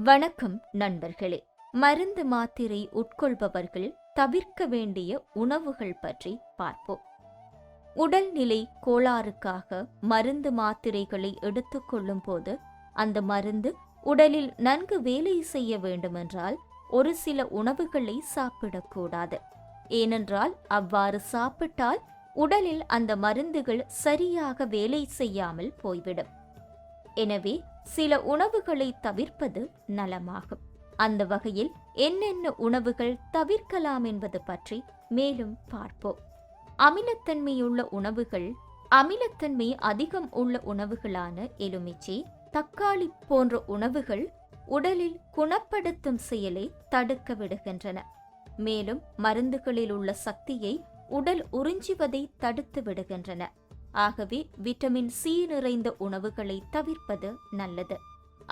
வணக்கம் நண்பர்களே. மருந்து மாத்திரை உட்கொள்பவர்கள் தவிர்க்க வேண்டிய உணவுகள் பற்றி பார்ப்போம். உடல்நிலை கோளாறுக்காக மருந்து மாத்திரைகளை எடுத்துக்கொள்ளும் போது அந்த மருந்து உடலில் நன்கு வேலை செய்ய வேண்டுமென்றால் ஒரு சில உணவுகளை சாப்பிடக்கூடாது. ஏனென்றால் அவ்வாறு சாப்பிட்டால் உடலில் அந்த மருந்துகள் சரியாக வேலை செய்யாமல் போய்விடும். எனவே சில உணவுகளை தவிர்ப்பது நலமாகும். அந்த வகையில் என்னென்ன உணவுகள் தவிர்க்கலாம் என்பது பற்றி மேலும் பார்ப்போம். அமிலத்தன்மையுள்ள உணவுகள். அமிலத்தன்மை அதிகம் உள்ள உணவுகளான எலுமிச்சை, தக்காளி போன்ற உணவுகள் உடலில் குணப்படுத்தும் செயலை தடுக்க விடுகின்றன. மேலும் மருந்துகளில் உள்ள சக்தியை உடல் உறிஞ்சுவதை தடுத்து விடுகின்றன. ஆகவே விட்டமின் சி நிறைந்த உணவுகளை தவிர்ப்பது நல்லது.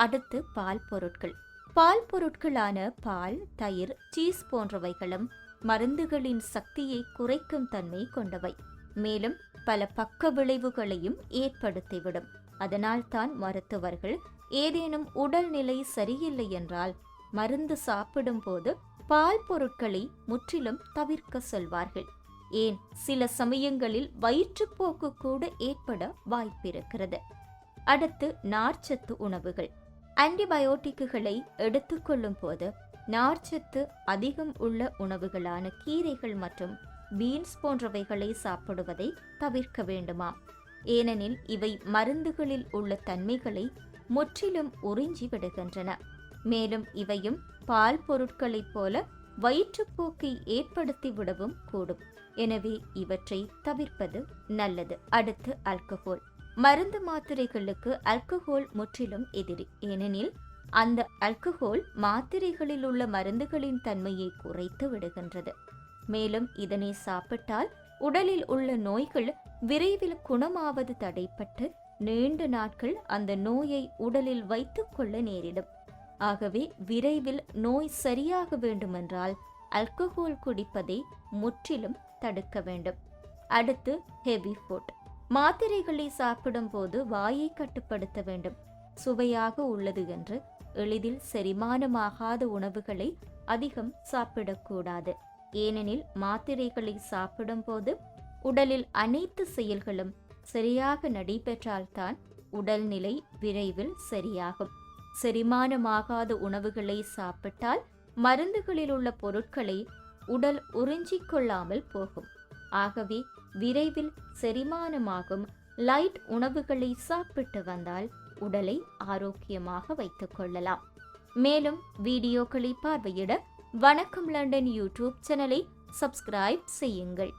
அடுத்து பால் பொருட்கள். பால் பொருட்களான பால், தயிர், சீஸ் போன்றவைகளும் மருந்துகளின் சக்தியை குறைக்கும் தன்மை கொண்டவை. மேலும் பல பக்க விளைவுகளையும் ஏற்படுத்திவிடும். அதனால்தான் மருத்துவர்கள் ஏதேனும் உடல்நிலை சரியில்லை என்றால் மருந்து சாப்பிடும் போது பால் பொருட்களை முற்றிலும் தவிர்க்க சொல்வார்கள். ஏன், சில சமயங்களில் வயிற்றுப்போக்கு கூட ஏற்பட வாய்ப்பிருக்கிறது. அடுத்து நார்ச்சத்து உணவுகள். ஆன்டிபயோட்டிக்குகளை எடுத்துக்கொள்ளும் போது நார்ச்சத்து அதிகம் உள்ள உணவுகளான கீரைகள் மற்றும் பீன்ஸ் போன்றவைகளை சாப்பிடுவதை தவிர்க்க வேண்டுமாம். ஏனெனில் இவை மருந்துகளில் உள்ள தன்மைகளை முற்றிலும் உறிஞ்சி விடுகின்றன. மேலும் இவையும் பால் பொருட்களைப் போல வயிற்றுப்போக்கை ஏற்படுத்தி விடவும் கூடும். எனவே இவற்றை தவிர்ப்பது நல்லது. அடுத்து ஆல்கஹால். மருந்து மாத்திரைகளுக்கு ஆல்கஹால் முற்றிலும் எதிரி. ஏனெனில் அந்த ஆல்கஹால் மாத்திரைகளில் உள்ள மருந்துகளின் தன்மையை குறைத்து விடுகின்றது. மேலும் இதனை சாப்பிட்டால் உடலில் உள்ள நோய்கள் விரைவில் குணமாவது தடைப்பட்டு நீண்ட நாட்கள் அந்த நோயை உடலில் வைத்துக் கொள்ள நேரிடும். ஆகவே விரைவில் நோய் சரியாக வேண்டுமென்றால் ஆல்கஹால் குடிப்பதை முற்றிலும் தடுக்க வேண்டும். அடுத்து ஹெவி ஃபுட். மாத்திரைகளை சாப்பிடும் போது வாயை கட்டுப்படுத்த வேண்டும். சுவையாக உள்ளது என்று எளிதில் செரிமானமாகாத உணவுகளை அதிகம் சாப்பிடக்கூடாது. ஏனெனில் மாத்திரைகளை சாப்பிடும் போது உடலில் அனைத்து செயல்களும் சரியாக நடைபெற்றால்தான் உடல்நிலை விரைவில் சரியாகும். செரிமானமாகாத உணவுகளை சாப்பிட்டால் மருந்துகளில் உள்ள பொருட்களை உடல் உறிஞ்சிக் கொள்ளாமல் போகும். ஆகவே விரைவில் செரிமானமாகும் லைட் உணவுகளை சாப்பிட்டு வந்தால் உடலை ஆரோக்கியமாக வைத்துக் கொள்ளலாம். மேலும் வீடியோக்களை பார்வையிட வணக்கம் லண்டன் யூடியூப் சேனலை சப்ஸ்கிரைப் செய்யுங்கள்.